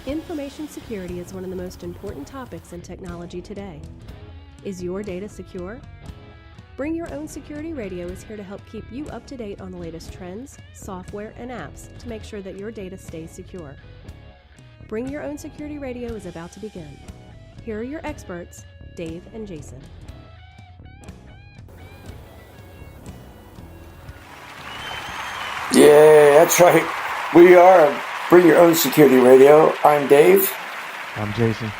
Information security is one of the most important topics in technology today. Is your data secure? Bring Your Own Security Radio is here to help keep you up to date on the latest trends, software, and apps to make sure that your data stays secure. Bring Your Own Security Radio is about to begin. Here are your experts, Dave and Jason. Yeah, that's right. We are Bring Your Own Security Radio. I'm Dave. I'm Jason.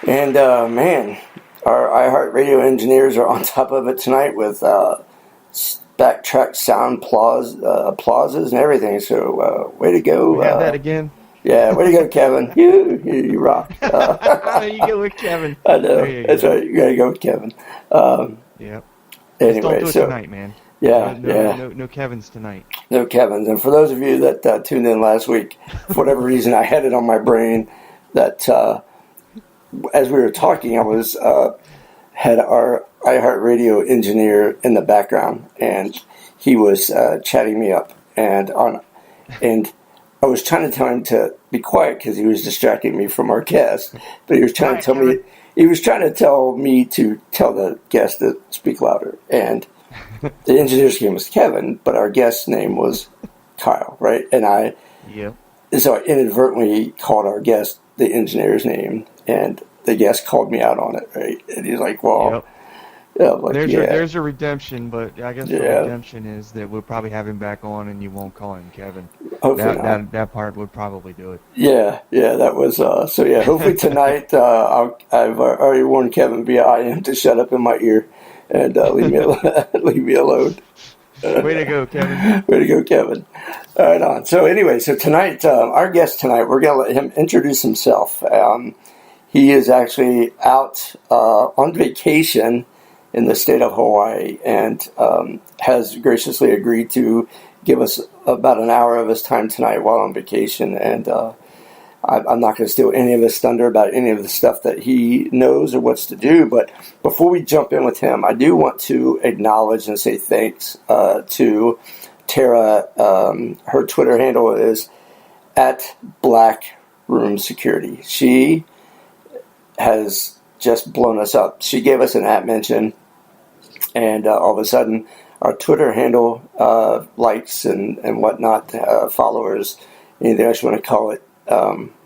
And man, our iHeartRadio engineers are on top of it tonight with backtrack sound applauses and everything. So way to go. We have that again. Yeah, way to go, Kevin. You rock. You go with Kevin. I know. That's right. You got to go with Kevin. Yep. Anyway, don't do it tonight, man. Yeah, No Kevins tonight. No Kevins. And for those of you that tuned in last week, for whatever reason, I had it on my brain that as we were talking, I was had our iHeartRadio engineer in the background, and he was chatting me up, and I was trying to tell him to be quiet because he was distracting me from our guest, but he was trying to tell me. He was trying to tell me to tell the guest to speak louder, and the engineer's name was Kevin, but our guest's name was Kyle, right? And so I inadvertently called our guest the engineer's name, and the guest called me out on it, right? And he's like, "Well, like, there's a redemption, but I guess the redemption is that we'll probably have him back on, and you won't call him Kevin. Hopefully that part would probably do it. Yeah, that was so. Yeah, hopefully tonight I've already warned Kevin via IM to shut up in my ear and leave me alone. Way to go, Kevin. Way to go, Kevin. All right, on. So anyway, tonight, our guest tonight, we're going to let him introduce himself. He is actually out on vacation in the state of Hawaii and has graciously agreed to give us about an hour of his time tonight while on vacation. And I'm not going to steal any of his thunder about any of the stuff that he knows or wants to do. But before we jump in with him, I do want to acknowledge and say thanks to Tara. Her Twitter handle is @BlackRoomSecurity. She has just blown us up. She gave us an @ and all of a sudden our Twitter handle likes and whatnot, followers, anything else you want to call it,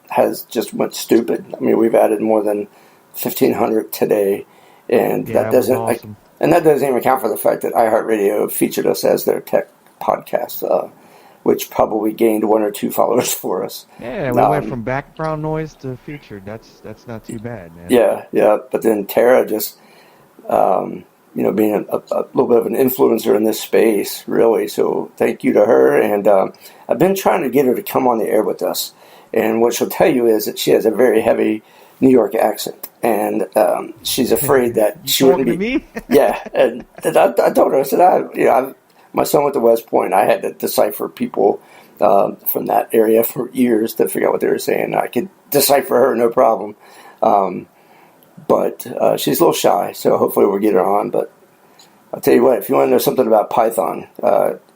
has just went stupid. I mean, we've added more than 1,500 today, and that doesn't awesome. And that doesn't even account for the fact that iHeartRadio featured us as their tech podcast, which probably gained 1 or 2 followers for us. Yeah, we went from background noise to featured. That's not too bad, man. Yeah. But then Tara just, being a little bit of an influencer in this space, really. So thank you to her. And I've been trying to get her to come on the air with us. And what she'll tell you is that she has a very heavy New York accent, and she's afraid that she wouldn't be. Me? Yeah, and I told her, I said, my son went to West Point. I had to decipher people from that area for years to figure out what they were saying. I could decipher her, no problem. But she's a little shy, so hopefully we'll get her on. But I'll tell you what, if you want to know something about Python,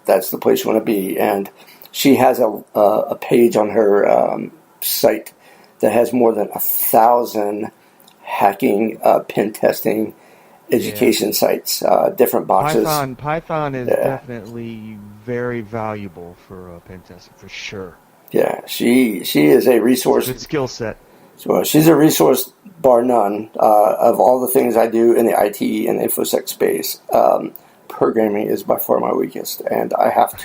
that's the place you want to be. And she has a page on her site that has more than 1,000 hacking, pen testing, education sites, different boxes. Python is definitely very valuable for pen testing, for sure. Yeah, she is a resource. Good skill set. So she's a resource bar none of all the things I do in the IT and InfoSec space. Programming is by far my weakest, and I have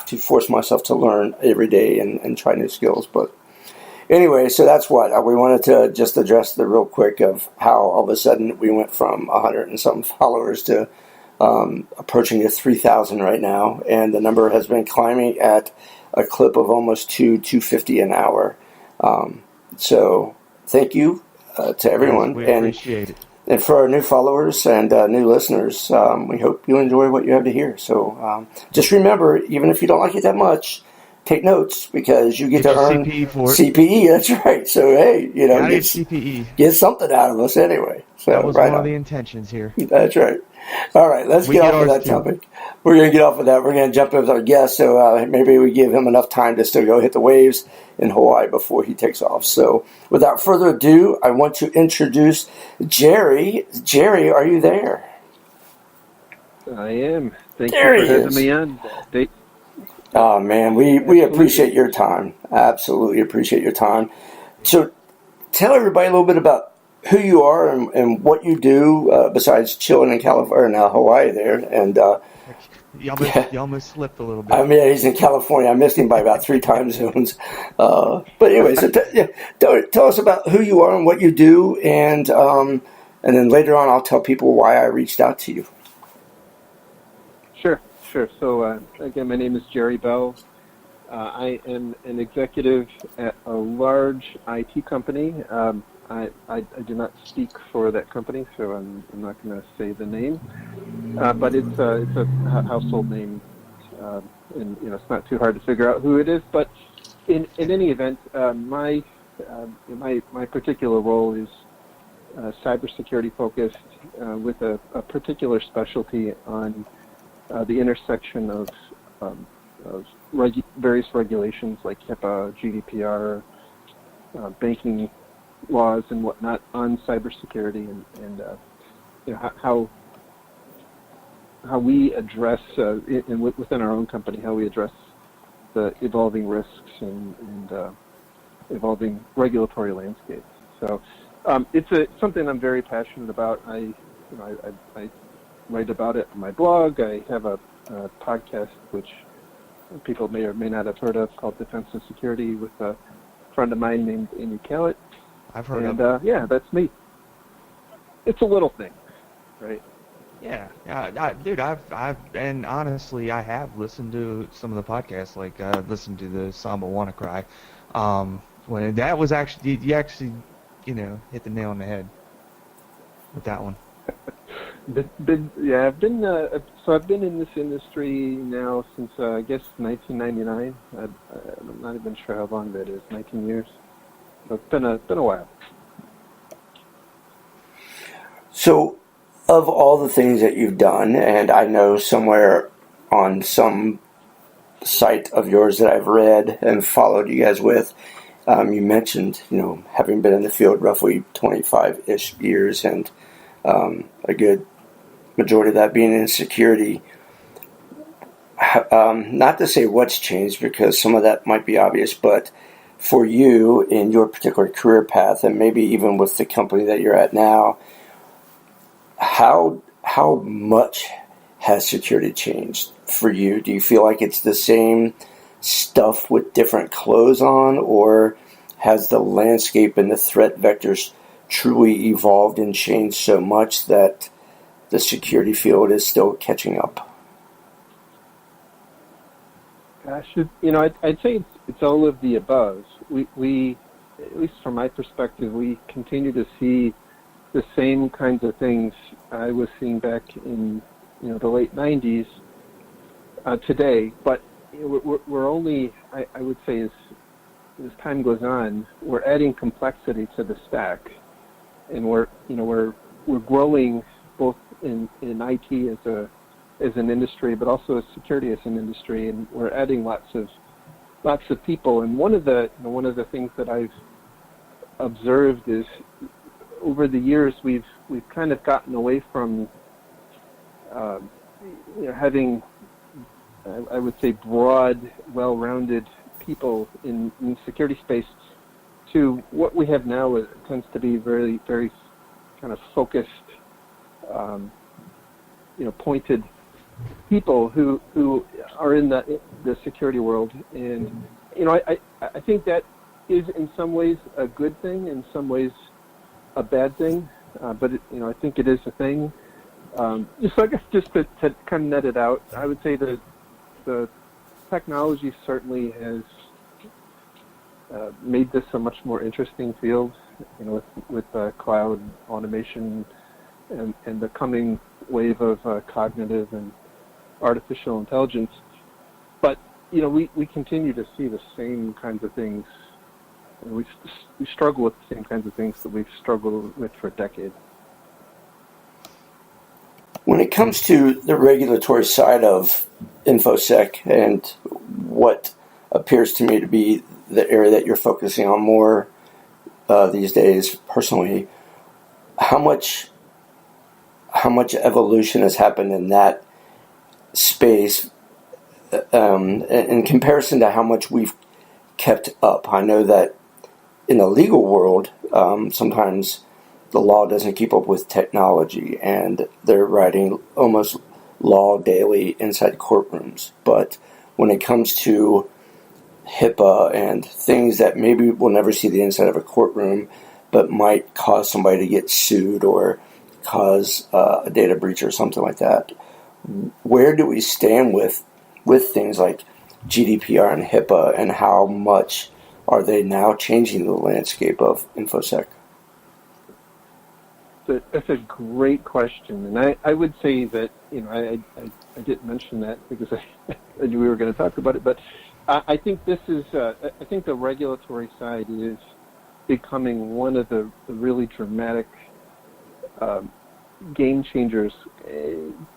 to force myself to learn every day and try new skills. But anyway, so that's what we wanted to just address the real quick of how all of a sudden we went from 100 and some followers to approaching to 3,000 right now, and the number has been climbing at a clip of almost 250 an hour. So thank you to everyone. We appreciate it. And for our new followers and new listeners, we hope you enjoy what you have to hear. So just remember, even if you don't like it that much, take notes because you get to your earn CPE for it. CPE. That's right. So hey, Gotta get CPE. Get something out of us anyway. So that was one of the intentions here. That's right. All right, let's get off of that topic. We're going to get off of that. We're going to jump in with our guest, so maybe we give him enough time to still go hit the waves in Hawaii before he takes off. So without further ado, I want to introduce Jerry. Jerry, are you there? I am. Thank you for having me on. Oh, man, we appreciate your time. Absolutely appreciate your time. So tell everybody a little bit about who you are and what you do besides chilling in California, Hawaii there. And you almost slipped a little bit. I mean, he's in California. I missed him by about 3 time zones. But anyway, so tell us about who you are and what you do, and then later on I'll tell people why I reached out to you. Sure. So again, my name is Jerry Bell. I am an executive at a large IT company. I do not speak for that company, so I'm not going to say the name. But it's a household name, and it's not too hard to figure out who it is. But in any event, my particular role is cybersecurity focused, with a particular specialty on the intersection of various regulations like HIPAA, GDPR, banking laws and whatnot on cybersecurity, and how we address within our own company, how we address the evolving risks and evolving regulatory landscapes. So it's something I'm very passionate about. I write about it on my blog. I have a podcast which people may or may not have heard of called Defense and Security with a friend of mine named Amy Callett. I've heard of it. Yeah, that's me. It's a little thing, right? Yeah, dude, and honestly, I have listened to some of the podcasts, like listened to the Samba WannaCry. When that was actually, you actually, hit the nail on the head with that one. I've been in this industry now since I guess 1999. I'm not even sure how long that is. 19 years. So it's been a while. So, of all the things that you've done, and I know somewhere on some site of yours that I've read and followed you guys with, you mentioned, having been in the field roughly 25-ish years, and a good majority of that being in security. Not to say what's changed, because some of that might be obvious, but for you in your particular career path, and maybe even with the company that you're at now, how much has security changed for you? Do you feel like it's the same stuff with different clothes on, or has the landscape and the threat vectors truly evolved and changed so much that the security field is still catching up? I'd say it's all of the above. We, at least from my perspective, we continue to see the same kinds of things I was seeing back in the late 90s today. But we're only, I would say, as time goes on, we're adding complexity to the stack, and we're growing both in IT as an industry, but also as security as an industry, and we're adding lots of people. And one of the things that I've observed is over the years we've kind of gotten away from having, I would say, broad, well-rounded people in security space, to what we have now. It tends to be very, very kind of focused, pointed people who are in the security world. And I think that is in some ways a good thing, in some ways a bad thing, but I think it is a thing. So I guess just to kind of net it out, I would say that the technology certainly has made this a much more interesting field, with cloud automation and the coming wave of cognitive and artificial intelligence. But we continue to see the same kinds of things. We struggle with the same kinds of things that we've struggled with for decades. When it comes to the regulatory side of InfoSec and what appears to me to be the area that you're focusing on more these days, personally, how much evolution has happened in that space in comparison to how much we've kept up? I know that in the legal world, sometimes the law doesn't keep up with technology, and they're writing almost law daily inside courtrooms. But when it comes to HIPAA and things that maybe we'll never see the inside of a courtroom, but might cause somebody to get sued or cause a data breach or something like that, where do we stand with things like GDPR and HIPAA, and how much are they now changing the landscape of InfoSec? That's a great question, and I would say that I didn't mention that because I knew we were going to talk about it, but I think this is I think the regulatory side is becoming one of the really dramatic game changers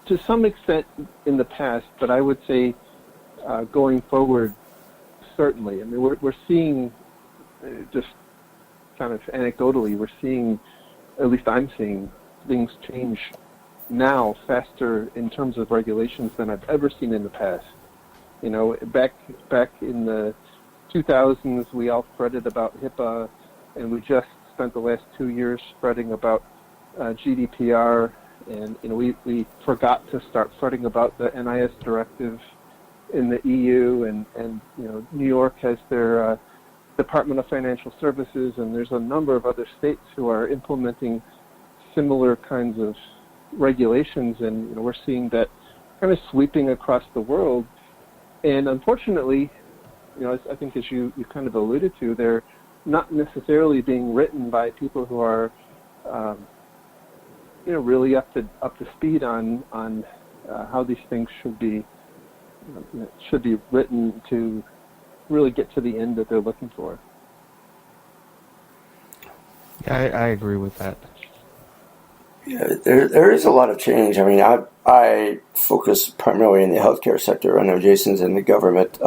to some extent in the past, but I would say going forward, certainly. I mean, we're seeing just kind of anecdotally, we're seeing, at least I'm seeing, things change now faster in terms of regulations than I've ever seen in the past. Back in the 2000s, we all fretted about HIPAA, and we just spent the last 2 years fretting about GDPR, and we forgot to start fretting about the NIS directive in the EU, and New York has their Department of Financial Services, and there's a number of other states who are implementing similar kinds of regulations, and we're seeing that kind of sweeping across the world. And unfortunately, I think as you kind of alluded to, they're not necessarily being written by people who are really up to speed on how these things should be written to really get to the end that they're looking for. Yeah, I agree with that. Yeah, there is a lot of change. I mean, I focus primarily in the healthcare sector. I know Jason's in the government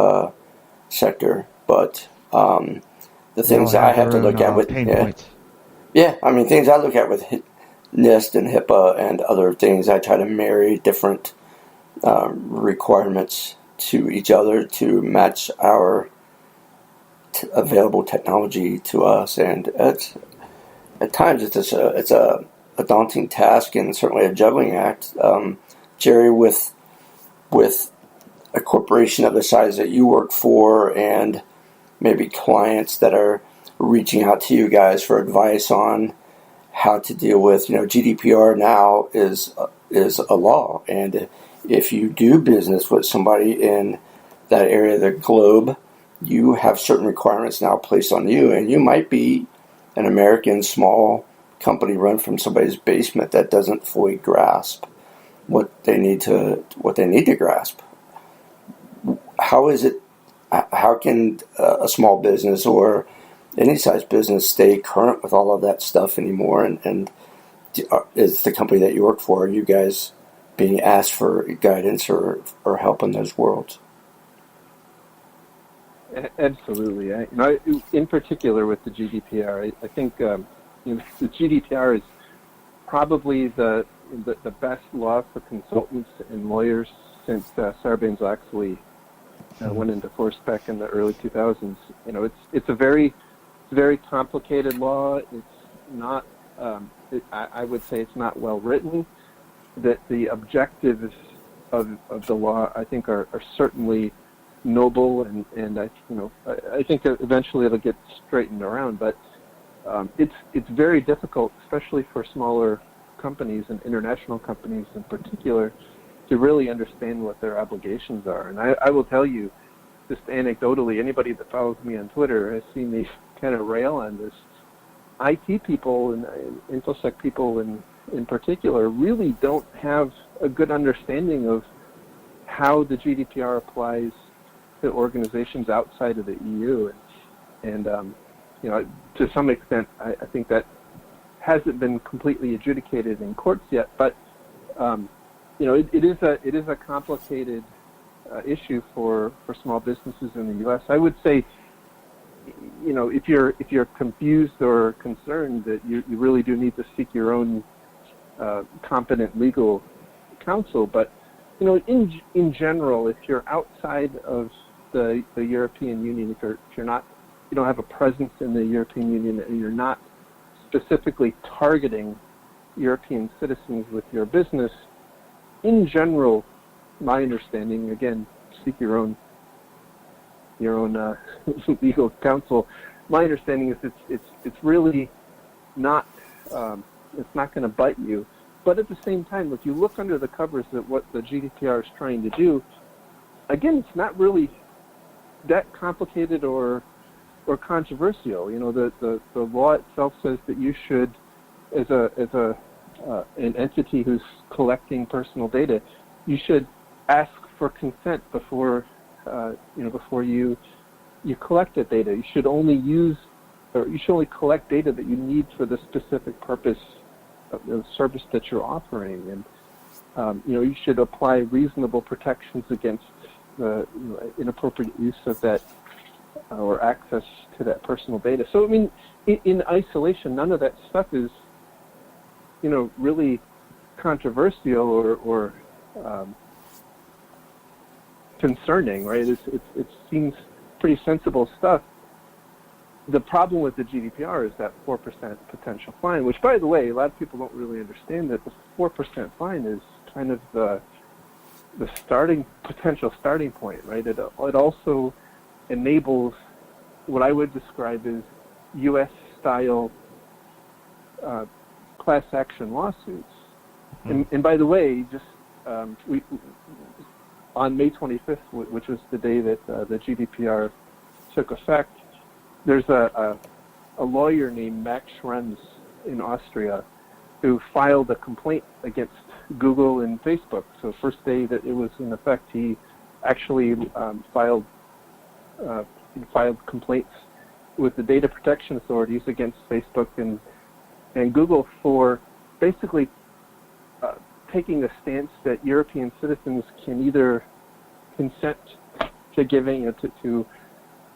sector, but the things that I have to look at with pain points. Yeah, I mean, things I look at with NIST and HIPAA and other things, I try to marry different requirements to each other to match our available technology to us, and at times it's a daunting task and certainly a juggling act. Jerry, with a corporation of the size that you work for, and maybe clients that are reaching out to you guys for advice on how to deal with, GDPR now is a law, and if you do business with somebody in that area of the globe, you have certain requirements now placed on you, and you might be an American small company run from somebody's basement that doesn't fully grasp what they need to grasp. How can a small business or any size business stay current with all of that stuff anymore? And is the company that you work for, are you guys being asked for guidance or help in those worlds? Absolutely. In particular with the GDPR, I think the GDPR is probably the best law for consultants and lawyers since Sarbanes-Oxley went into force back in the early 2000s. It's a very, very complicated law. It's not. I would say it's not well written. That the objectives of the law, I think, are certainly noble, and I think that eventually it'll get straightened around. But it's very difficult, especially for smaller companies and international companies in particular, to really understand what their obligations are. And I will tell you, just anecdotally, anybody that follows me on Twitter has seen me kind of rail on this. IT people and InfoSec people in particular really don't have a good understanding of how the GDPR applies to organizations outside of the EU, and to some extent, I think that hasn't been completely adjudicated in courts yet. But it is a complicated issue for small businesses in the U.S. I would say, if you're confused or concerned, that you really do need to seek your own competent legal counsel. But in general, if you're outside of the European Union, if you don't have a presence in the European Union, and you're not specifically targeting European citizens with your business, in general, my understanding, again, seek your own legal counsel. My understanding is it's really not it's not going to bite you. But at the same time, if you look under the covers at what the GDPR is trying to do, again, it's not really that complicated or controversial. The law itself says that you should, as an entity who's collecting personal data, you should ask for consent before you collect that data. You should only collect data that you need for the specific purpose of the service that you're offering, and you should apply reasonable protections against the inappropriate use of that or access to that personal data. So, I mean, in isolation, none of that stuff is, really controversial or concerning, right? It seems pretty sensible stuff. The problem with the GDPR is that 4% potential fine, which, by the way, a lot of people don't really understand that the 4% fine is kind of the potential starting point, right? It also enables what I would describe as U.S.-style class action lawsuits. And by the way, just on May 25th, which was the day that the GDPR took effect, there's a lawyer named Max Schrems in Austria who filed a complaint against Google and Facebook. So first day that it was in effect, he actually filed complaints with the data protection authorities against Facebook and Google for basically taking a stance that European citizens can either consent to giving to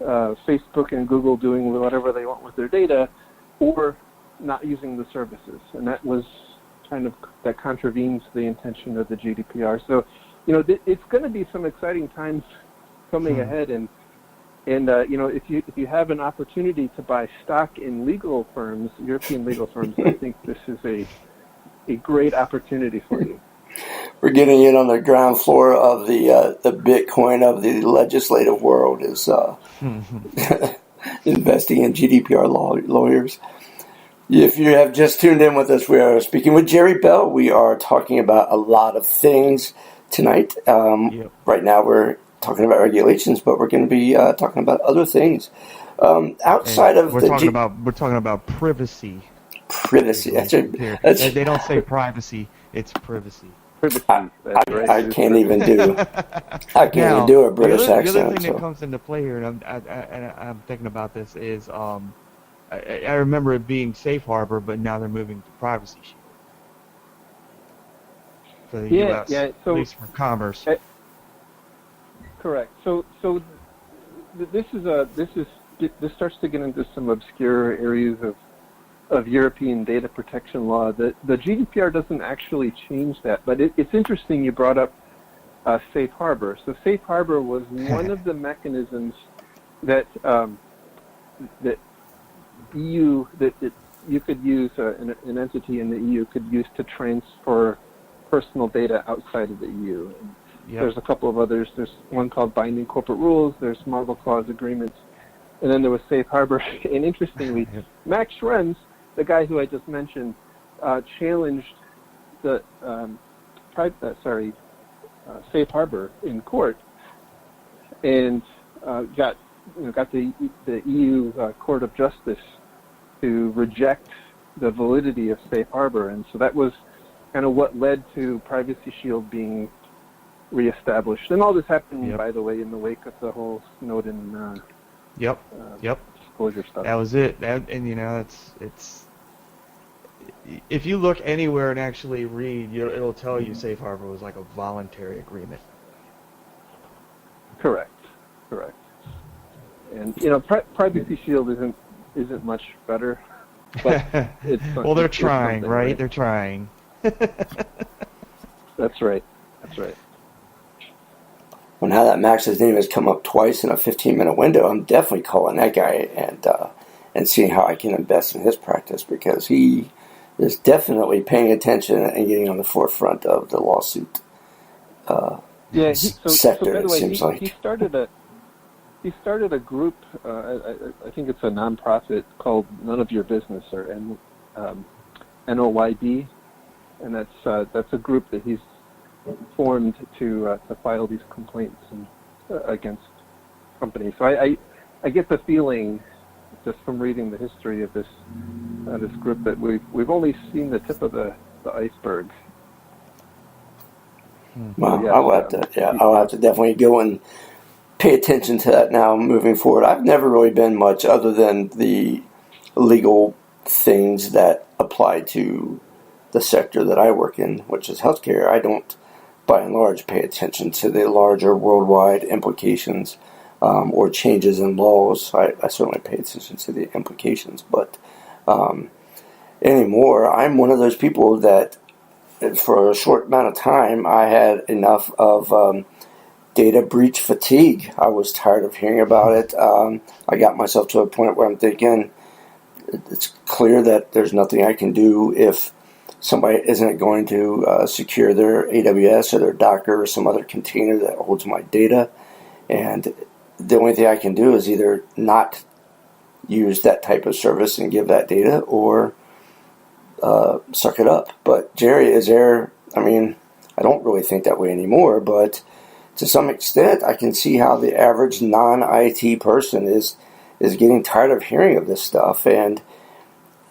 Facebook and Google doing whatever they want with their data, or not using the services, and that contravenes the intention of the GDPR. So, it's going to be some exciting times coming ahead, and if you have an opportunity to buy stock in legal firms, European legal firms, I think this is a great opportunity for you. We're getting in on the ground floor of the Bitcoin of the legislative world is investing in GDPR lawyers. If you have just tuned in with us, we are speaking with Jerry Bell. We are talking about a lot of things tonight. Right now we're talking about regulations, but we're going to be talking about other things. Outside of we're talking about privacy. Privacy. They don't say privacy; it's privacy. I can't even do a British accent. The other thing that comes into play here, and I'm thinking about this, is I remember it being Safe Harbor, but now they're moving to Privacy Shield for the U.S. So, at least for commerce. Correct. So this starts to get into some obscure areas of European data protection law. The GDPR doesn't actually change that, but it's interesting you brought up Safe Harbor. So Safe Harbor was one of the mechanisms that you could use, an entity in the EU could use to transfer personal data outside of the EU. And there's a couple of others. There's one called Binding Corporate Rules. There's Marble Clause Agreements. And then there was Safe Harbor. And interestingly, Max Schrems, the guy who I just mentioned, challenged the Safe Harbor in court, and got the EU Court of Justice to reject the validity of Safe Harbor, and so that was kind of what led to Privacy Shield being reestablished. And all this happened, Yep. by the way, in the wake of the whole Snowden Yep. Yep. disclosure stuff. That was it. And you know, it's if you look anywhere and actually read, it'll tell you safe harbor was like a voluntary agreement. Correct. And Privacy Shield isn't much better, but it's well, they're it's trying, something, right? They're trying. That's right. Well, now that Max's name has come up twice in a 15-minute window, I'm definitely calling that guy and seeing how I can invest in his practice, because he is definitely paying attention and getting on the forefront of the lawsuit sector. By the way, it seems like he started a group. I think it's a nonprofit called None of Your Business, or NOYB, and that's a group that he's formed to file these complaints against companies. So I get the feeling, just from reading the history of this group, that we've only seen the tip of the iceberg. Well, So, yeah, I'll have to definitely go and pay attention to that now moving forward. I've never really been much other than the legal things that apply to the sector that I work in, which is healthcare. I don't, by and large, pay attention to the larger worldwide implications or changes in laws. I certainly pay attention to the implications, but anymore, I'm one of those people that, for a short amount of time, I had enough of data breach fatigue. I was tired of hearing about it. I got myself to a point where I'm thinking, it's clear that there's nothing I can do if somebody isn't going to secure their AWS or their Docker or some other container that holds my data. And the only thing I can do is either not use that type of service and give that data, or suck it up. But Jerry, I don't really think that way anymore, but to some extent I can see how the average non-IT person is getting tired of hearing of this stuff. And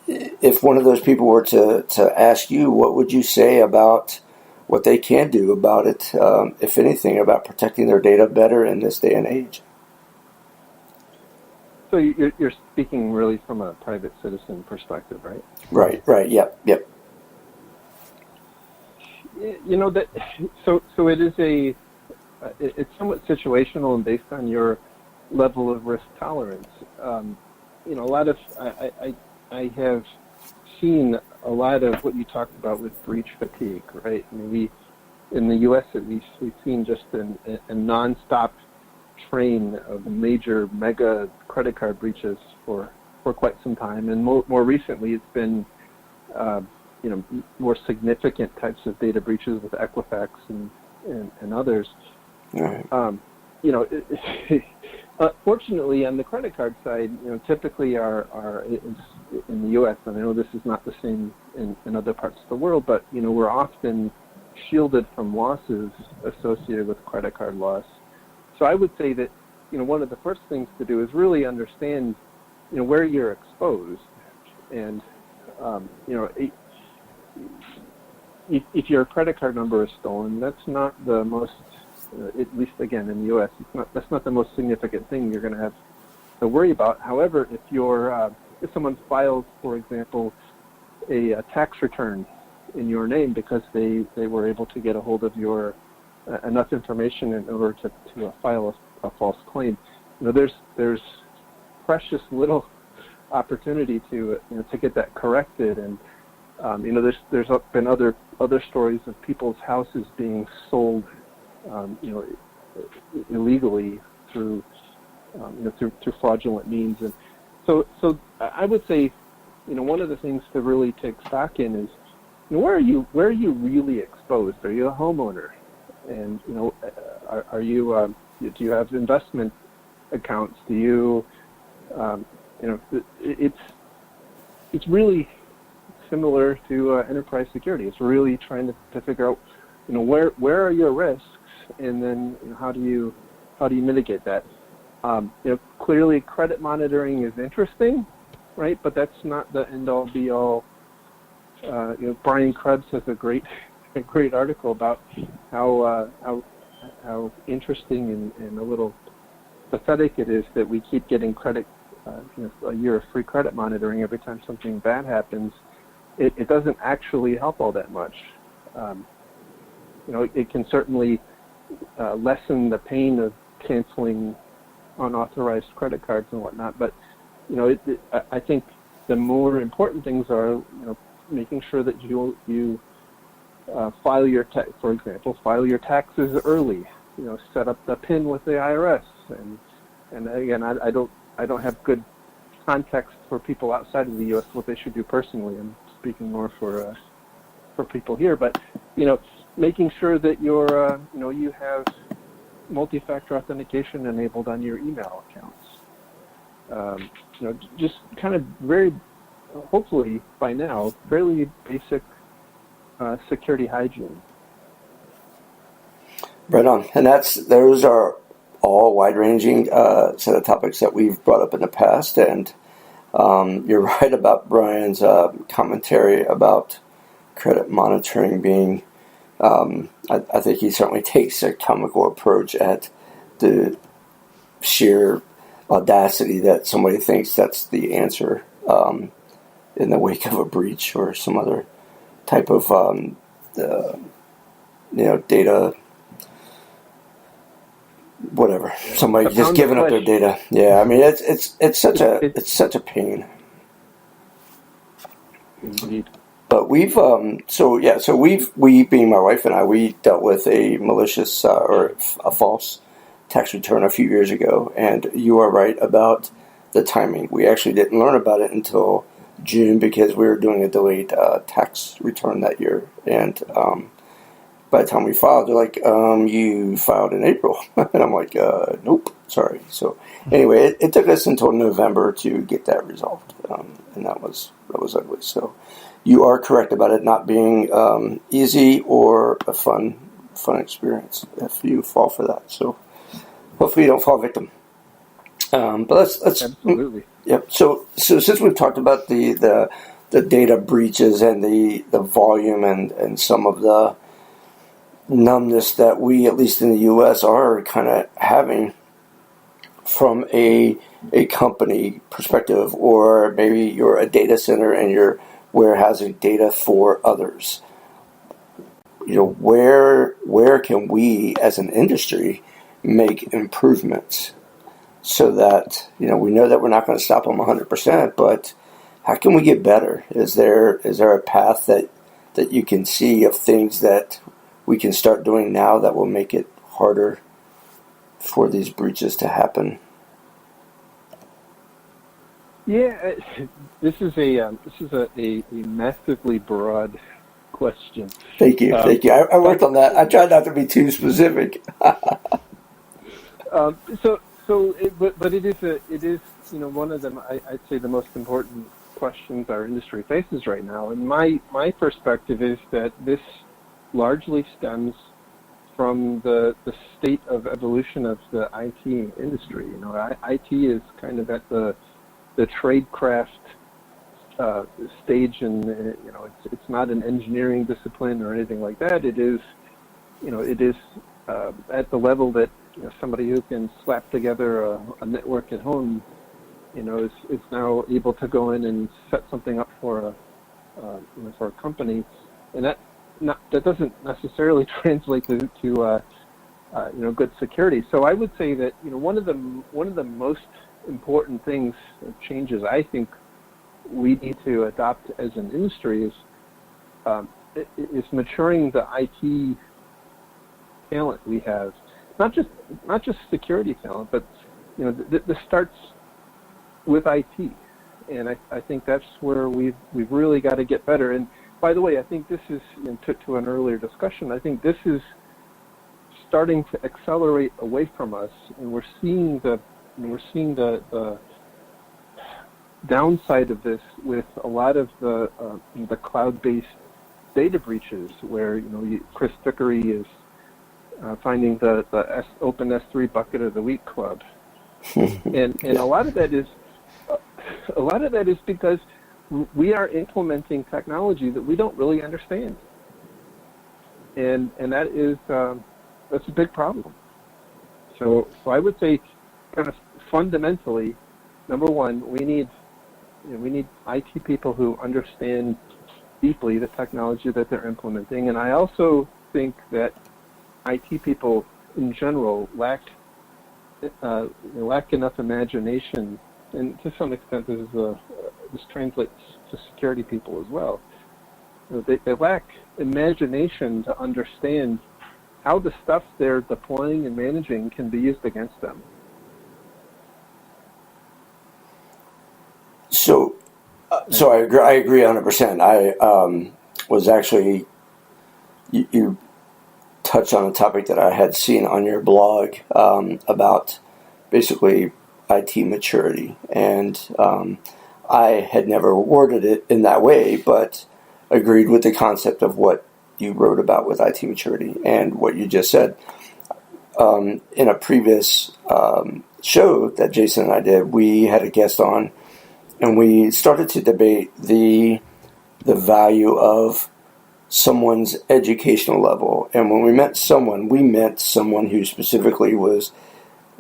if one of those people were to ask you, what would you say about what they can do about it, if anything, about protecting their data better in this day and age? So you're speaking really from a private citizen perspective, right? Right. Yep. That. So it is it's somewhat situational and based on your level of risk tolerance. A lot of I have seen a lot of what you talked about with breach fatigue, right? I mean, in the U.S. at least, we've seen just a nonstop train of major mega credit card breaches for quite some time, and more recently it's been more significant types of data breaches with Equifax and others. Right. Fortunately, on the credit card side, typically our in the U.S., and I know this is not the same in other parts of the world, but we're often shielded from losses associated with credit card loss. So I would say that one of the first things to do is really understand where you're exposed, and if your credit card number is stolen, that's not the most, at least again in the U.S., that's not the most significant thing you're going to have to worry about. However, if someone files, for example, a tax return in your name because they were able to get a hold of your enough information in order to file a false claim, there's precious little opportunity to get that corrected. And there's been other stories of people's houses being sold illegally through fraudulent means. And so I would say one of the things to really take stock in is where are you really exposed? Are you a homeowner? And are you do you have investment accounts? Do you it's really similar to enterprise security. It's really trying to figure out where are your risks, and then how do you mitigate that? Clearly credit monitoring is interesting, right? But that's not the end all be all. Brian Krebs has a great article about how how interesting and a little pathetic it is that we keep getting credit, a year of free credit monitoring every time something bad happens. It doesn't actually help all that much. It can certainly lessen the pain of canceling unauthorized credit cards and whatnot, but I think the more important things are making sure that you file your for example, file your taxes early. Set up the PIN with the IRS, and again, I don't have good context for people outside of the U.S. what they should do personally. I'm speaking more for people here, but making sure that you have multi-factor authentication enabled on your email accounts. Just kind of hopefully by now, fairly basic security hygiene. Right on. And those are all wide-ranging set of topics that we've brought up in the past. And you're right about Brian's commentary about credit monitoring being, I think he certainly takes a comical approach at the sheer audacity that somebody thinks that's the answer in the wake of a breach or some other type of data, whatever. Somebody just giving up their data. Yeah, I mean it's such a pain. Indeed. But we being my wife and I, we dealt with a malicious or a false tax return a few years ago, and you are right about the timing. We actually didn't learn about it until June because we were doing a delayed tax return that year, and by the time we filed, they're like, you filed in April. And I'm like, nope, sorry. So anyway, it took us until November to get that resolved, and that was ugly. So you are correct about it not being easy or a fun experience if you fall for that. So hopefully you don't fall victim. But let's absolutely. Yep. So since we've talked about the data breaches and the volume and some of the numbness that we, at least in the U.S., are kind of having from a company perspective, or maybe you're a data center and you're warehousing data for others. Where can we as an industry make improvements so that we know that we're not going to stop them 100%, but how can we get better? Is there a path that you can see of things that we can start doing now that will make it harder for these breaches to happen? Yeah, this is a massively broad question. Thank you. I worked on that. I tried not to be too specific. But it is one of them. I'd say the most important questions our industry faces right now. And my perspective is that this largely stems from the state of evolution of the IT industry. IT is kind of at the tradecraft stage, and it's not an engineering discipline or anything like that. It is at the level that somebody who can slap together a network at home, is now able to go in and set something up for a company, and that doesn't necessarily translate to good security. So I would say that one of the most important things, changes I think we need to adopt as an industry is maturing the IT talent we have. Not just security talent, but this starts with IT, and I think that's where we've really got to get better. And by the way, I think this is, to an earlier discussion, I think this is starting to accelerate away from us, and we're seeing the downside of this with a lot of the cloud-based data breaches, where Chris Vickery is finding the open S3 bucket of the week club, and a lot of that is because we are implementing technology that we don't really understand, and that is that's a big problem. So I would say, kind of fundamentally, number one, we need IT people who understand deeply the technology that they're implementing, and I also think that IT people in general lack enough imagination, and to some extent this translates to security people as well. They lack imagination to understand how the stuff they're deploying and managing can be used against them. So I agree 100%. I was actually, you touched on a topic that I had seen on your blog about basically IT maturity, and I had never worded it in that way, but agreed with the concept of what you wrote about with IT maturity and what you just said. In a previous show that Jason and I did, we had a guest on, and we started to debate the value of someone's educational level. And when we meant someone who specifically was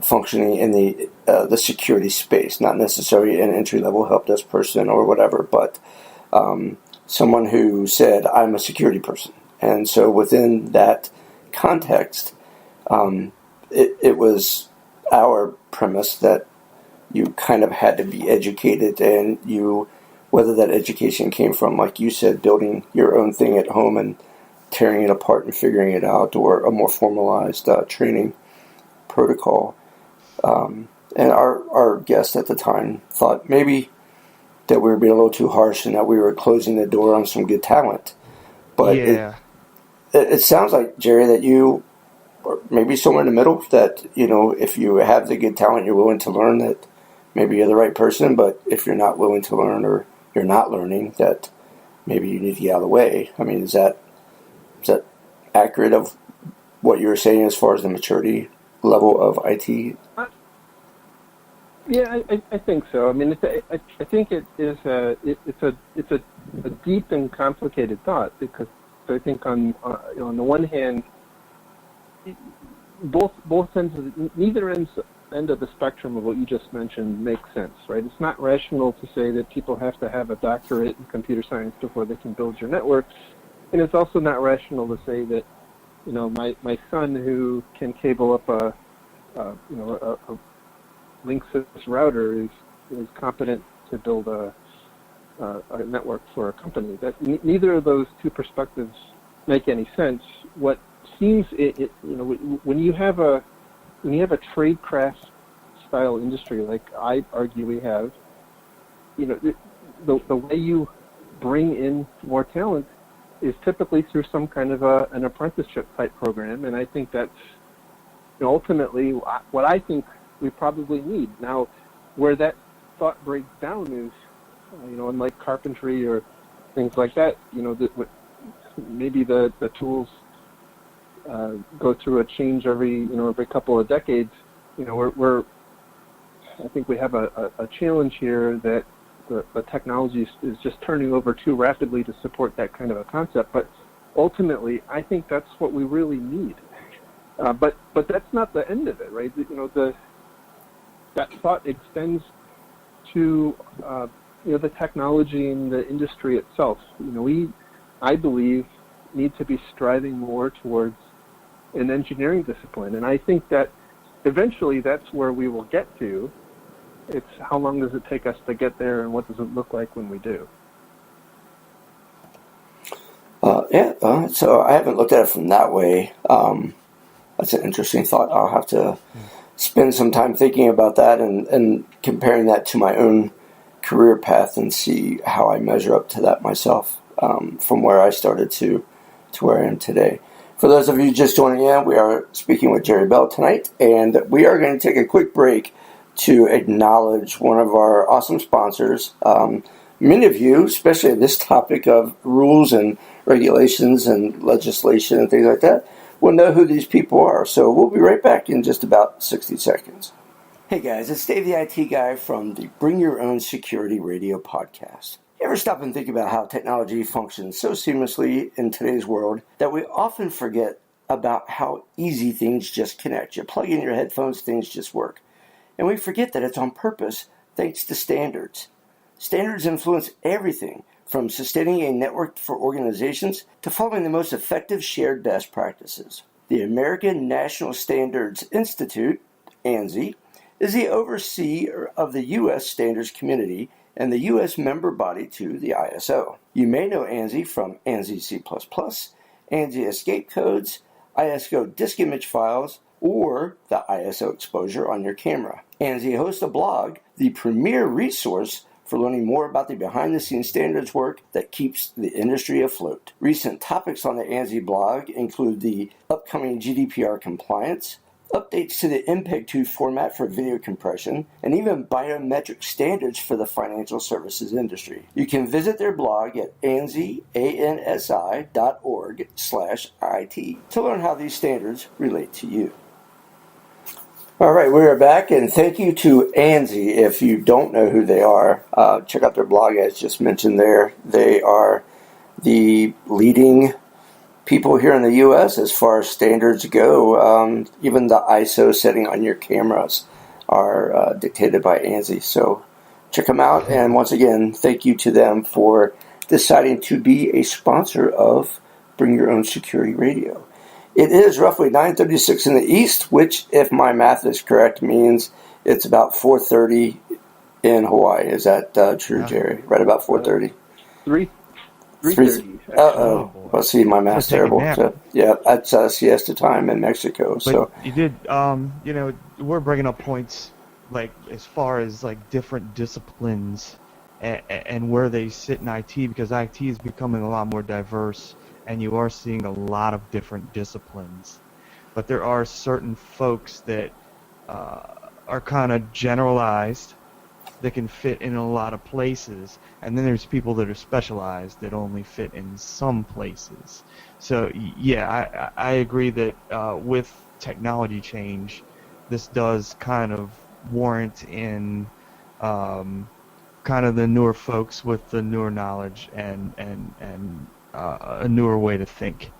functioning in the security space, not necessarily an entry-level help desk person or whatever, but someone who said, I'm a security person. And so within that context, it was our premise that you kind of had to be educated, and whether that education came from, like you said, building your own thing at home and tearing it apart and figuring it out, or a more formalized training protocol. And our guest at the time thought maybe that we were being a little too harsh and that we were closing the door on some good talent. But yeah. it sounds like, Jerry, that you, or maybe somewhere in the middle, that, if you have the good talent, you're willing to learn, that maybe you're the right person, but if you're not willing to learn, or you're not learning, that maybe you need to get out of the way. I mean, is that accurate of what you were saying as far as the maturity level of IT? Yeah, I think so. I mean, I think it is it's a deep and complicated thought, because I think on the one hand, both ends neither end of the spectrum of what you just mentioned makes sense, right? It's not rational to say that people have to have a doctorate in computer science before they can build your network, and it's also not rational to say that my son, who can cable up a Linksys router, is competent to build a network for a company. That neither of those two perspectives make any sense. What seems when you have a tradecraft style industry like I argue we have, the way you bring in more talent is typically through some kind of an apprenticeship type program, and I think that's ultimately what I think we probably need. Now, where that thought breaks down is, unlike carpentry or things like that, maybe the tools go through a change every couple of decades. I think we have a challenge here that the technology is just turning over too rapidly to support that kind of a concept. But ultimately, I think that's what we really need. But that's not the end of it, right? That thought extends to the technology and the industry itself. I believe, need to be striving more towards an engineering discipline, and I think that eventually that's where we will get to. It's how long does it take us to get there, and what does it look like when we do? So I haven't looked at it from that way. That's an interesting thought. I'll have to spend some time thinking about that and comparing that to my own career path and see how I measure up to that myself, from where I started to where I am today. For those of you just joining in, we are speaking with Jerry Bell tonight, and we are going to take a quick break to acknowledge one of our awesome sponsors. Many of you, especially this topic of rules and regulations and legislation and things like that, will know who these people are. So we'll be right back in just about 60 seconds. Hey guys, it's Dave the IT Guy from the Bring Your Own Security Radio podcast. You ever stop and think about how technology functions so seamlessly in today's world that we often forget about how easy things just connect. You plug in your headphones, things just work. And we forget that it's on purpose, thanks to standards. Standards influence everything from sustaining a network for organizations to following the most effective shared best practices. The American National Standards Institute, ANSI, is the overseer of the U.S. standards community and the U.S. member body to the ISO. You may know ANSI from ANSI C++, ANSI escape codes, ISO disk image files, or the ISO exposure on your camera. ANSI hosts a blog, the premier resource for learning more about the behind-the-scenes standards work that keeps the industry afloat. Recent topics on the ANSI blog include the upcoming GDPR compliance, updates to the MPEG-2 format for video compression, and even biometric standards for the financial services industry. You can visit their blog at ansi.org/IT to learn how these standards relate to you. All right, we are back, and thank you to ANSI. If you don't know who they are, check out their blog as just mentioned there. They are the leading people here in the U.S. as far as standards go. Even the ISO setting on your cameras are dictated by ANSI. So check them out, and once again, thank you to them for deciding to be a sponsor of Bring Your Own Security Radio. It is roughly 9:36 in the East, which, if my math is correct, means it's about 4:30 in Hawaii. Is that true, Jerry? Right about 4:30? 3:30. Uh-oh. Well, see, my math's terrible. So, yeah, that's siesta time in Mexico. But so you did, we're bringing up points, like, as far as, like, different disciplines and where they sit in IT, because IT is becoming a lot more diverse, and you are seeing a lot of different disciplines. But there are certain folks that are kind of generalized, that can fit in a lot of places, and then there's people that are specialized that only fit in some places. So yeah, I agree that with technology change, this does kind of warrant in kind of the newer folks with the newer knowledge and a newer way to think.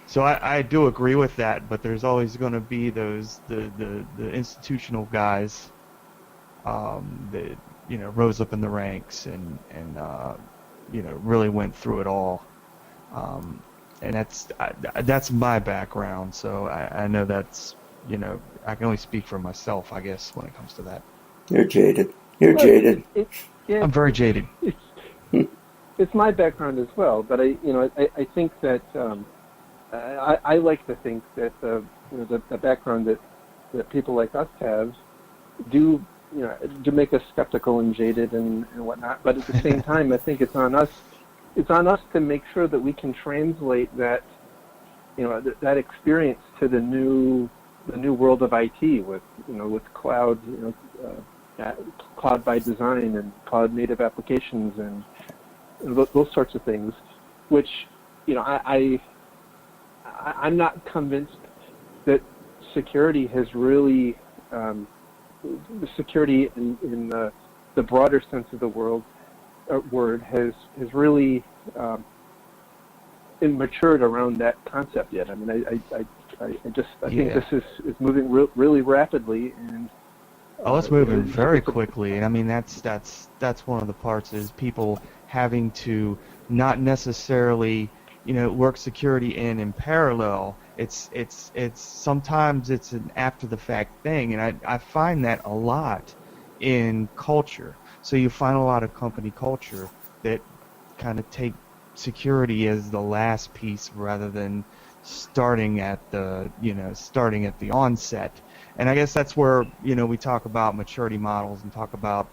So I do agree with that, but there's always going to be those the institutional guys that rose up in the ranks and really went through it all, and that's my background. So I know that's I can only speak for myself, I guess, when it comes to that. You're jaded. You're jaded. I'm very jaded. It's my background as well, but I think that I like to think that the background that people like us have do make us skeptical and jaded and whatnot. But at the same time, I think it's on us to make sure that we can translate that that experience to the new world of IT with cloud cloud by design and cloud native applications and those sorts of things, which I'm not convinced that security has really security in the broader sense of the word has really matured around that concept yet. I mean, I think this is moving really rapidly, and it's moving very quickly. And I mean, that's one of the parts is people having to not necessarily work security in parallel. It's sometimes it's an after the fact thing, and I find that a lot in culture. So you find a lot of company culture that kind of take security as the last piece rather than starting at the onset. And I guess that's where we talk about maturity models and talk about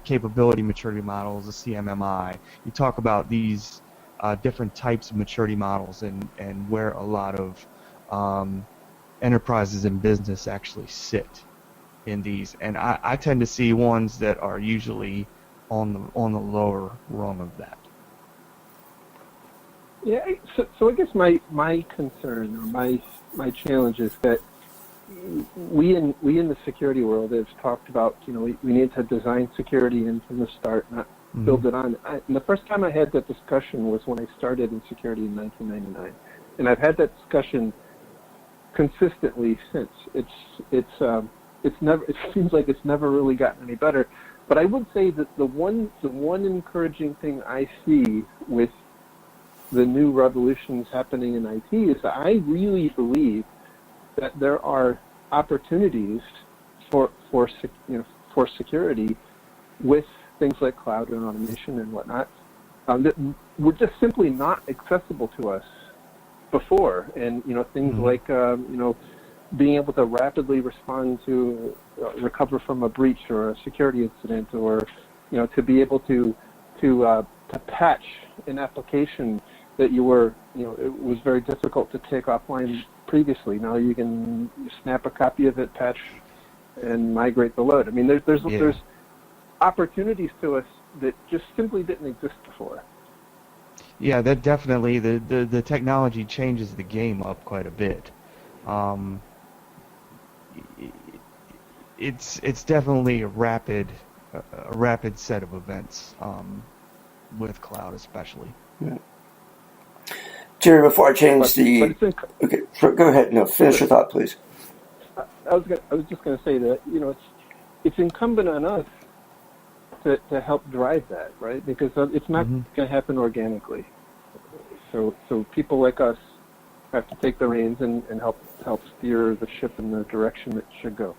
capability maturity models, the CMMI. You talk about these different types of maturity models and where a lot of enterprises and business actually sit in these. And I tend to see ones that are usually on the lower rung of that. Yeah, so I guess my concern or my challenge is that we in the security world have talked about we need to design security in from the start, not build it on. And the first time I had that discussion was when I started in security in 1999, and I've had that discussion consistently since. It's never. It seems like it's never really gotten any better. But I would say that the one encouraging thing I see with the new revolutions happening in IT is that I really believe that there are opportunities for security with things like cloud and automation and whatnot that were just simply not accessible to us before. And things like being able to rapidly respond to recover from a breach or a security incident, or to be able to patch an application that it was very difficult to take offline previously. Now you can snap a copy of it, patch, and migrate the load. I mean, there's opportunities to us that just simply didn't exist before. Yeah, that definitely, the technology changes the game up quite a bit. It's definitely a rapid set of events with cloud especially. Yeah. Jerry, before I change okay, go ahead. No, finish your thought, please. I was just going to say that it's incumbent on us to help drive that, right? Because it's not going to happen organically. So people like us have to take the reins and help steer the ship in the direction it should go.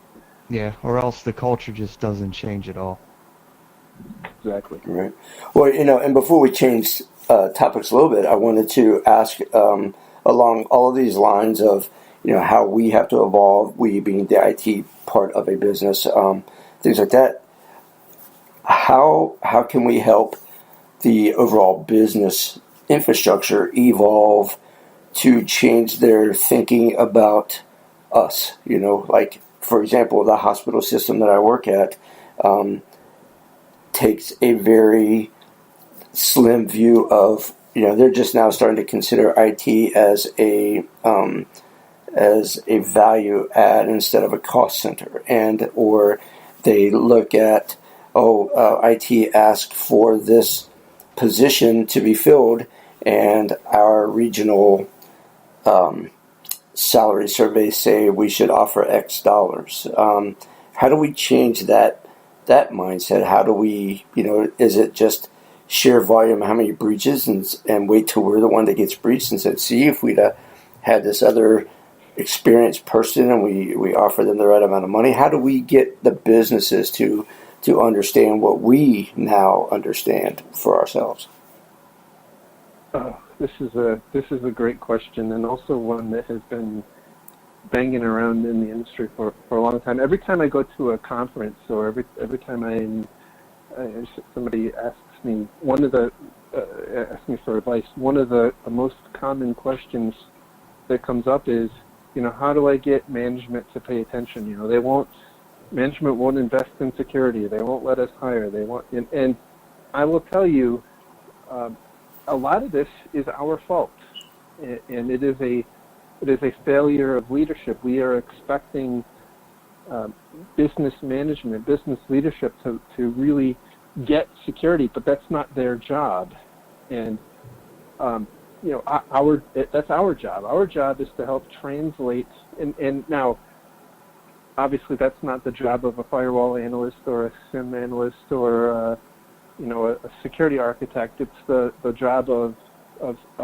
Yeah, or else the culture just doesn't change at all. Exactly. Right. Well, and before we change topics a little bit, I wanted to ask along all of these lines of how we have to evolve, we being the IT part of a business, things like that. How can we help the overall business infrastructure evolve to change their thinking about us? Like, for example, the hospital system that I work at takes a very slim view of, they're just now starting to consider IT as a value add instead of a cost center, or they look at, IT asked for this position to be filled, and our regional salary surveys say we should offer X dollars. How do we change that mindset? How do we, is it just sheer volume, how many breaches, and wait till we're the one that gets breached and said, see, if we'd had this other experienced person and we offer them the right amount of money? How do we get the businesses to understand what we now understand for ourselves? This is a great question, and also one that has been banging around in the industry for a long time. Every time I go to a conference, or every time somebody asks me asks me for advice, one of the most common questions that comes up is, how do I get management to pay attention? Management won't invest in security. They won't let us hire. And I will tell you, a lot of this is our fault, and it is a failure of leadership. We are expecting business management, business leadership to really get security, but that's not their job. And that's our job. Our job is to help translate. And now, obviously, that's not the job of a firewall analyst or a SIM analyst or a security architect. It's the job of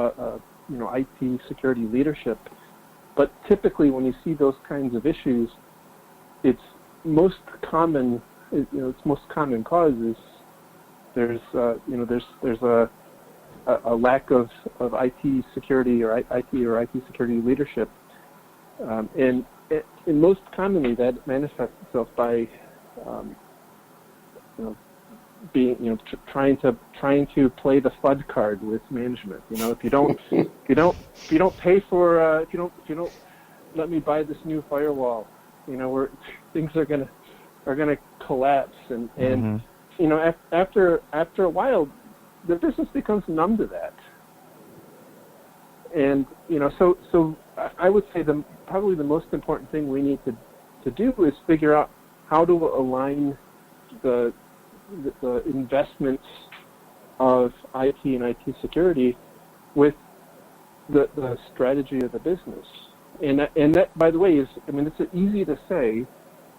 IT security leadership. But typically, when you see those kinds of issues, its most common cause is there's a lack of IT security or IT security leadership, and most commonly that manifests itself by trying to play the FUD card with management. If you don't pay for if you don't let me buy this new firewall, things are gonna collapse, and after a while, the business becomes numb to that. And so I would say probably the most important thing we need to do is figure out how to align the investments of IT and IT security with the strategy of the business. And that, by the way, it's easy to say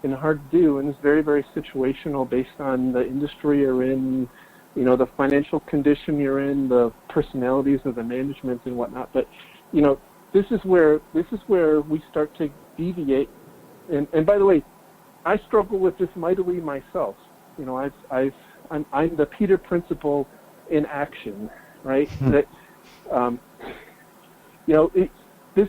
and hard to do, and it's very, very situational based on the industry you're in, the financial condition you're in, the personalities of the management and whatnot. But, this is where we start to deviate. And by the way, I struggle with this mightily myself. I'm the Peter principle in action, right? That, this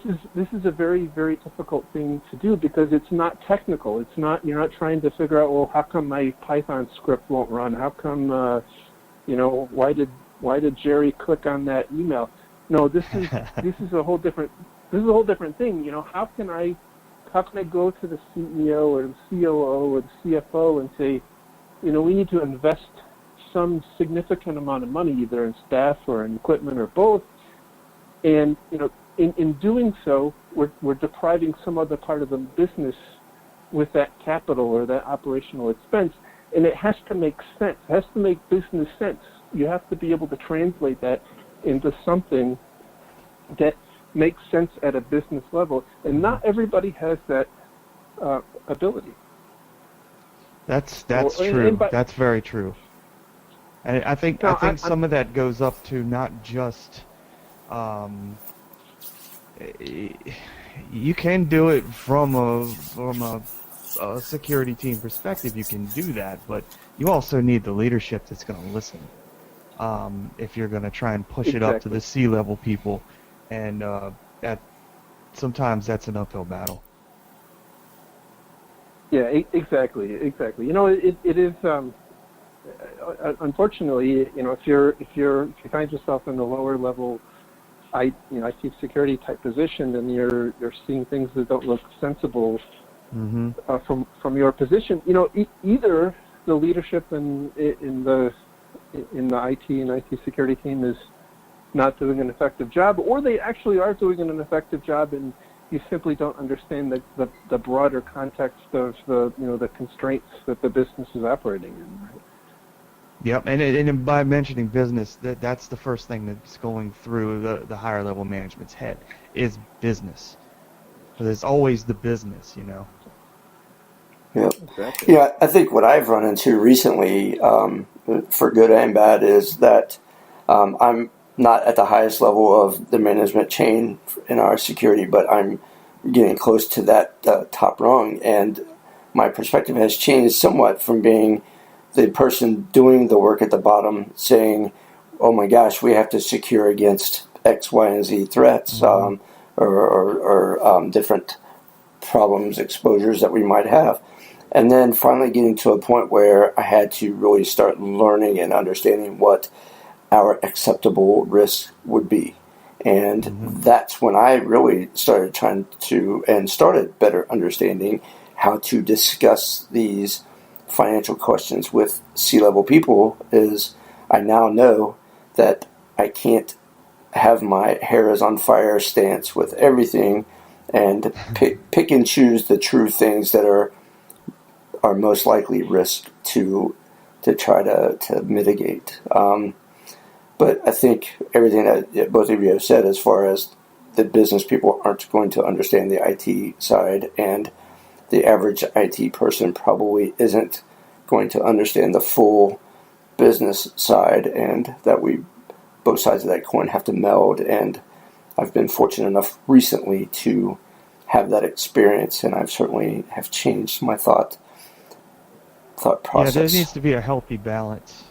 is a very, very difficult thing to do because it's not technical. It's not, you're not trying to figure out, well, how come my Python script won't run? How come, why did Jerry click on that email? No, this is a whole different thing. How can I go to the CEO or the COO or the CFO and say, we need to invest some significant amount of money, either in staff or in equipment or both, and in doing so, we're depriving some other part of the business with that capital or that operational expense, and it has to make sense. It has to make business sense. You have to be able to translate that into something that makes sense at a business level, and not everybody has that ability. That's true. That's very true. And I think some of that goes up to not just. You can do it from a security team perspective. You can do that, but you also need the leadership that's going to listen. If you're going to try and push it up to the C-level people, and that sometimes that's an uphill battle. Yeah, exactly. It is. Unfortunately, if you find yourself in the lower level IT security type position, and you're seeing things that don't look sensible from your position. Either the leadership in the IT and IT security team is not doing an effective job, or they actually are doing an effective job, and you simply don't understand the broader context of the constraints that the business is operating in. Right? Yep, and by mentioning business, that's the first thing that's going through the higher level management's head is business. So there's always the business, Yeah, exactly. Yeah. I think what I've run into recently, for good and bad, is that I'm not at the highest level of the management chain in our security, but I'm getting close to that top rung, and my perspective has changed somewhat from being the person doing the work at the bottom, saying, "Oh my gosh, we have to secure against X, Y, and Z threats, or different problems, exposures that we might have," and then finally getting to a point where I had to really start learning and understanding what our acceptable risk would be, and that's when I really started started better understanding how to discuss these financial questions with C-level people. Is I now know that I can't have my hair is on fire stance with everything and pick and choose the true things that are most likely risk to try to mitigate. But I think everything that both of you have said, as far as the business people aren't going to understand the IT side, and the average IT person probably isn't going to understand the full business side, and that both sides of that coin have to meld. And I've been fortunate enough recently to have that experience, and I've certainly have changed my thought process. Yeah, there needs to be a healthy balance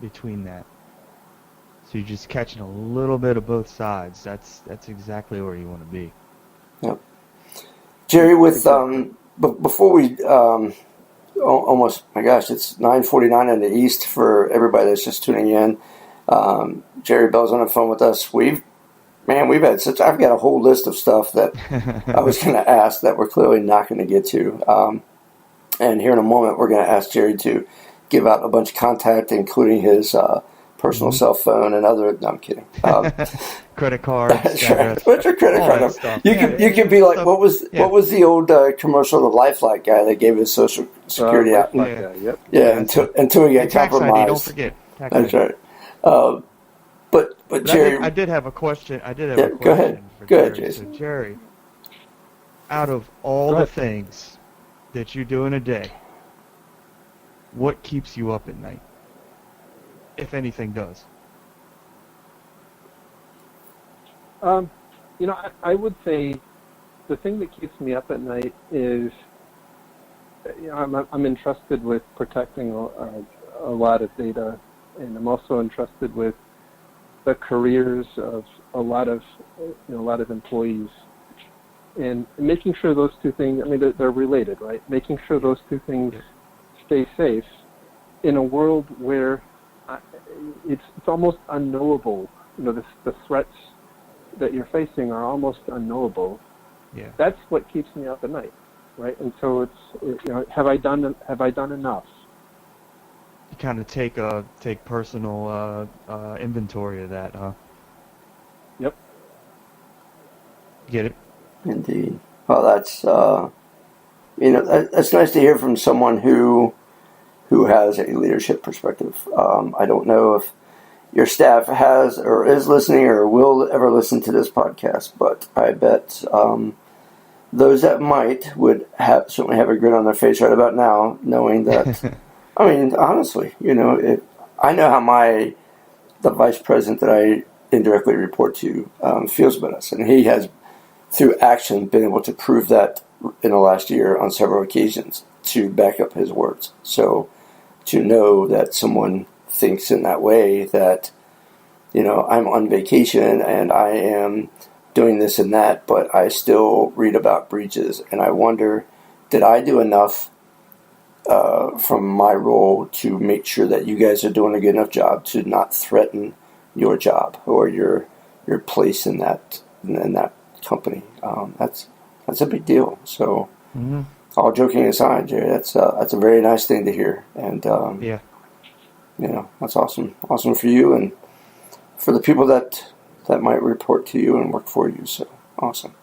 between that. So you're just catching a little bit of both sides. That's exactly where you want to be. Yep. Jerry, with before we almost, my gosh, it's 9:49 in the East for everybody that's just tuning in. Jerry Bell's on the phone with us. I've got a whole list of stuff that I was going to ask that we're clearly not going to get to. And here in a moment, we're going to ask Jerry to give out a bunch of contact, including his personal cell phone and other. No, I'm kidding. Credit cards. What's your credit card number? You can be like, what was the old commercial, the Lifelike guy that gave his social security out? Yep. Yeah, until he got tax compromised. ID, don't forget. That's right. But Jerry, I did have a question. I did have yeah, a question go ahead. for Go ahead, Jerry. Jason. So Jerry, out of all Go the ahead. things that you do in a day, what keeps you up at night, if anything does? I would say the thing that keeps me up at night is, I'm entrusted with protecting a lot of data, and I'm also entrusted with the careers of a lot of employees, and making sure those two things. I mean, they're related, right? Making sure those two things stay safe in a world where it's almost unknowable. The threats that you're facing are almost unknowable. Yeah. That's what keeps me up at night, right? And so it's, have I done enough? You kind of take personal inventory of that, huh? Yep. Get it? Indeed. Well, that's that's nice to hear from someone who has a leadership perspective. I don't know if your staff has or is listening or will ever listen to this podcast, but I bet those that might would certainly have a grin on their face right about now, knowing that. I mean, honestly, I know how the vice president that I indirectly report to feels about us, and he has, through action, been able to prove that in the last year on several occasions to back up his words. So to know that someone thinks in that way, that I'm on vacation and I am doing this and that, but I still read about breaches, and I wonder, did I do enough from my role to make sure that you guys are doing a good enough job to not threaten your job or your place in that company? That's a big deal. So, all joking aside, Jerry, that's a very nice thing to hear, and Yeah. That's awesome for you and for the people that might report to you and work for you. So awesome.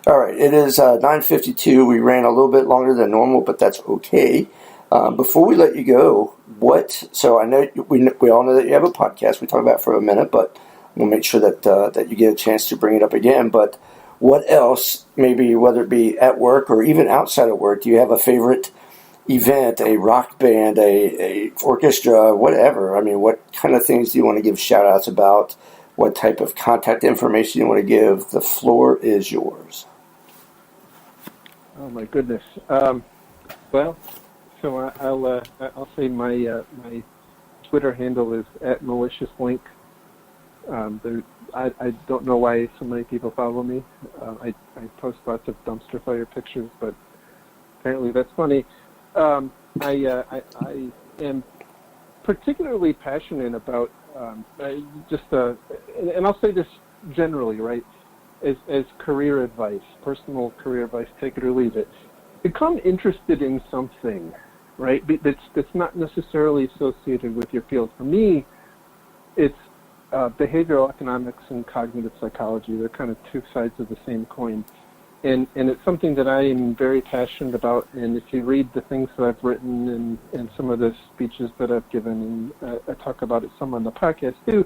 All right, it is 9:52. We ran a little bit longer than normal, but that's okay. Before we let you go, so I know we all know that you have a podcast. We talked about it for a minute, but we'll make sure that you get a chance to bring it up again. But what else, maybe whether it be at work or even outside of work, do you have a favorite event, a rock band, a orchestra, whatever? I mean, what kind of things do you want to give shout outs about? What type of contact information you want to give? The floor is yours. Oh my goodness. Well, so I'll say my Twitter handle is @maliciousLink. I don't know why so many people follow me. I post lots of dumpster fire pictures, but apparently that's funny. I am particularly passionate about and I'll say this generally, right? As career advice, personal career advice, take it or leave it. Become interested in something, right? That's not necessarily associated with your field. For me, it's behavioral economics and cognitive psychology. They're kind of two sides of the same coin. And it's something that I am very passionate about. And if you read the things that I've written and some of the speeches that I've given, and I talk about it some on the podcast too,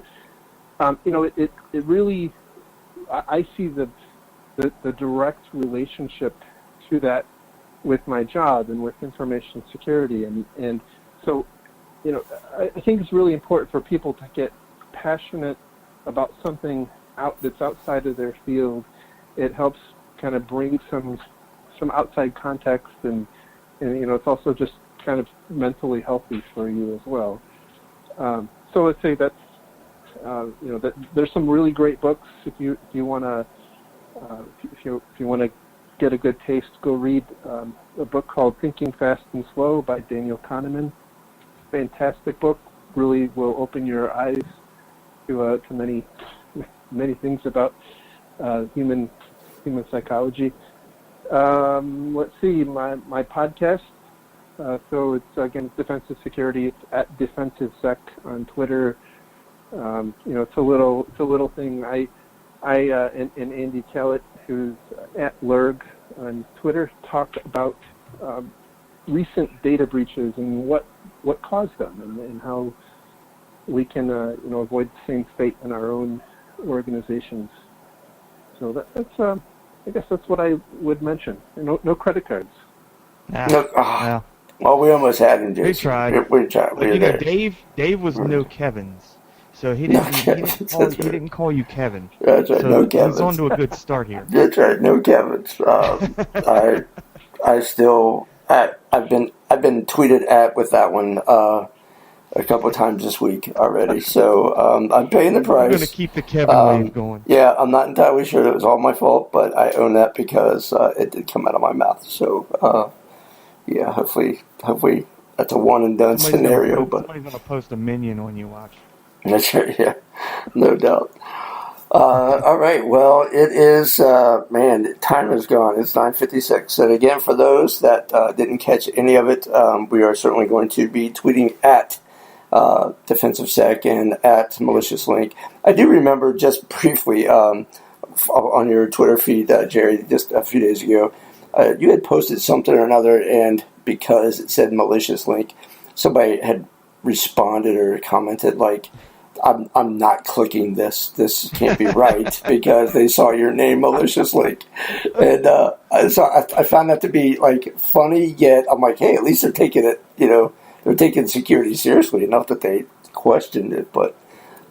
it really, I see the direct relationship to that with my job and with information security. And so, I think it's really important for people to get passionate about something that's outside of their field. It helps kind of bring some outside context, and it's also just kind of mentally healthy for you as well. So let's say that's that there's some really great books. If you want to get a good taste, go read a book called Thinking Fast and Slow by Daniel Kahneman. Fantastic book. Really will open your eyes to many things about human psychology. Let's see, my podcast. So it's again defensive security. It's @DefensiveSec on Twitter. It's a little thing. I and Andy Kellett, who's @Lurg on Twitter, talk about recent data breaches and what caused them, and how we can avoid the same fate in our own organizations. So that's I guess that's what I would mention. No credit cards. Yeah. Well, we almost had him, Jason. We tried. We tried. But Dave was no Kevin's, so he didn't call you Kevin. That's right. So No he's Kevin's. on to a good start here. That's right. No Kevin's. I've been tweeted at with that one a couple of times this week already. So I'm paying the price. I'm going to keep the Kevin wave going. Yeah, I'm not entirely sure it was all my fault, but I own that because it did come out of my mouth. So yeah, hopefully that's a one and done scenario. Somebody's going to post a minion when you watch. That's right. Yeah, no doubt. All right. Well, it is. Man, time is gone. It's 9:56. And again, for those that didn't catch any of it, we are certainly going to be tweeting at Defensive Sec and at Malicious Link. I do remember just briefly on your Twitter feed, Jerry, just a few days ago, you had posted something or another, and because it said Malicious Link, somebody had responded or commented like, I'm not clicking this. This can't be right because they saw your name, Malicious Link. And so I found that to be like funny, yet I'm like, hey, at least they're taking it, they're taking security seriously enough that they questioned it. But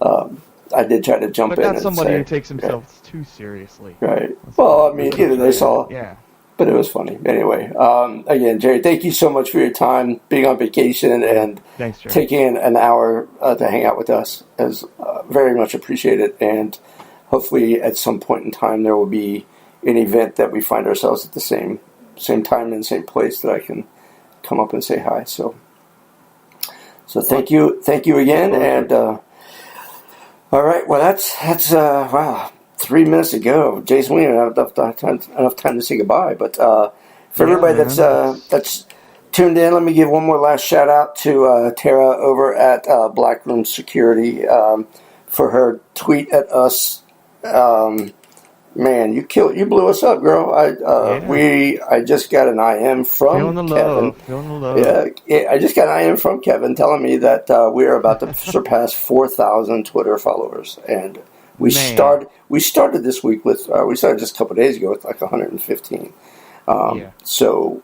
I did try to jump in. But not and somebody say, who takes themselves too seriously. Right. Well, I mean, either they saw. Yeah. But it was funny. Anyway, again, Jerry, thank you so much for your time, being on vacation, and Thanks, Jerry. taking an hour to hang out with us. Is very much appreciated. And hopefully at some point in time there will be an event that we find ourselves at the same time and same place that I can come up and say hi. So thank you again. And all right, well that's wow. 3 minutes ago, Jason, we didn't have enough time to say goodbye. But for everybody that's tuned in, let me give one more last shout out to Tara over at Blackroom Security for her tweet at us. Man, you blew us up, girl. I just got an IM from Kevin. Feeling the love. Yeah, I just got an IM from Kevin telling me that we are about to surpass 4,000 Twitter followers, and we started this week with we started just a couple of days ago with like 115. So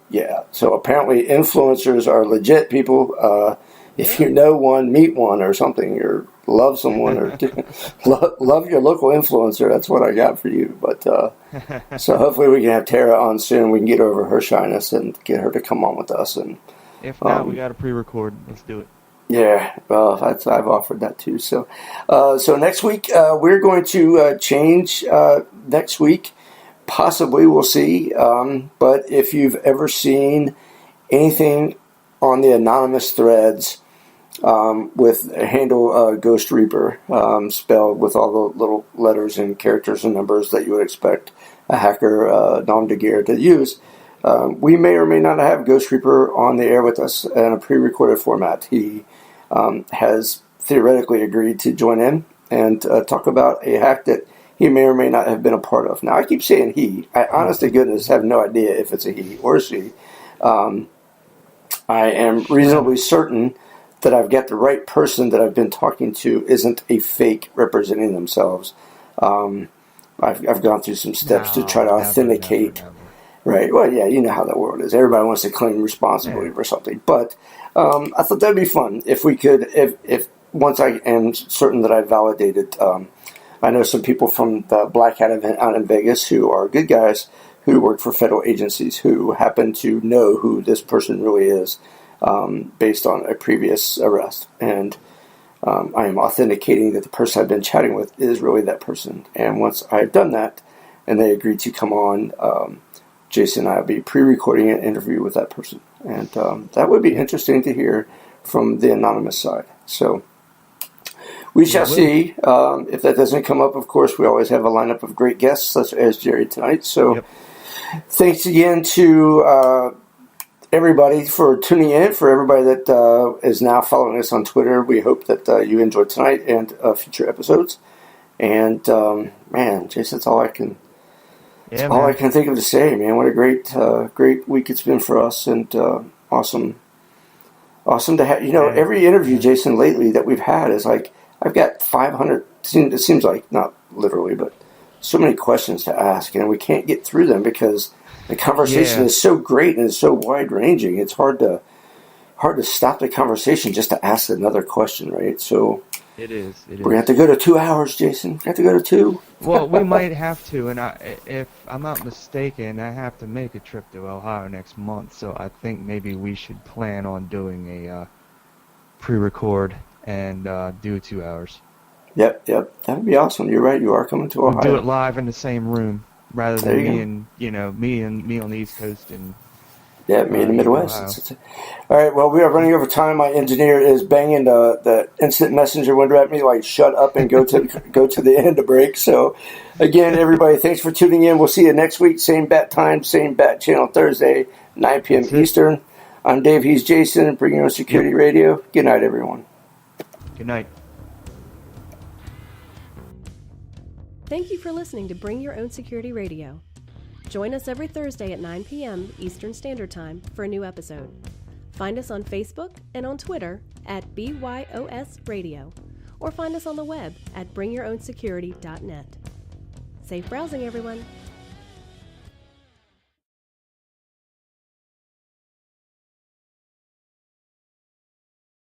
apparently influencers are legit people. If you know one, meet one or something, or love someone, or love your local influencer. That's what I got for you. But so hopefully we can have Tara on soon. We can get over her shyness and get her to come on with us. And if not, we got to pre-record. Let's do it. Yeah, well, I've offered that too. So next week we're going to change. Next week, possibly we'll see. But if you've ever seen anything on the anonymous threads with a handle Ghost Reaper, spelled with all the little letters and characters and numbers that you would expect a hacker nom de guerre to use, we may or may not have Ghost Reaper on the air with us in a pre-recorded format. He has theoretically agreed to join in and talk about a hack that he may or may not have been a part of. Now, I keep saying he. I, honest to goodness, have no idea if it's a he or a she. I am reasonably certain that I've got the right person that I've been talking to isn't a fake representing themselves. I've gone through some steps to try to authenticate. Never. Right. Well, yeah, you know how that world is. Everybody wants to claim responsibility for something. But I thought that'd be fun if we could, if once I am certain that I validated. I know some people from the Black Hat event out in Vegas who are good guys who work for federal agencies who happen to know who this person really is based on a previous arrest. And I am authenticating that the person I've been chatting with is really that person. And once I've done that and they agree to come on, Jason and I will be pre-recording an interview with that person. And that would be interesting to hear from the anonymous side. So we shall see. If that doesn't come up, of course, we always have a lineup of great guests, such as Jerry tonight. So thanks again to everybody for tuning in. For everybody that is now following us on Twitter, we hope that you enjoyed tonight and future episodes. And, man, Jason, that's all I can... all I can think of to say, man. What a great week it's been for us, and awesome Awesome to have. Every interview, Jason, lately that we've had is like, I've got 500, it seems like, not literally, but so many questions to ask, and we can't get through them because the conversation is so great and it's so wide-ranging. It's hard to stop the conversation just to ask another question, right? So it is. We're going to have to go to 2 hours, Jason. We have to go to 2. Well, we might have to, and if I'm not mistaken, I have to make a trip to Ohio next month, so I think maybe we should plan on doing a pre-record and do 2 hours. Yep. That would be awesome. You're right. You are coming to Ohio. We'll do it live in the same room rather than me on the East Coast and me in the Midwest. All right. Well, we are running over time. My engineer is banging the instant messenger window at me, like shut up and go to the end of break. So, again, everybody, thanks for tuning in. We'll see you next week. Same bat time, same bat channel, Thursday, 9 p.m. Eastern. I'm Dave. He's Jason. Bring Your Own Security Radio. Good night, everyone. Good night. Thank you for listening to Bring Your Own Security Radio. Join us every Thursday at 9 p.m. Eastern Standard Time for a new episode. Find us on Facebook and on Twitter at BYOS Radio, or find us on the web at bringyourown.security.net. Safe browsing, everyone.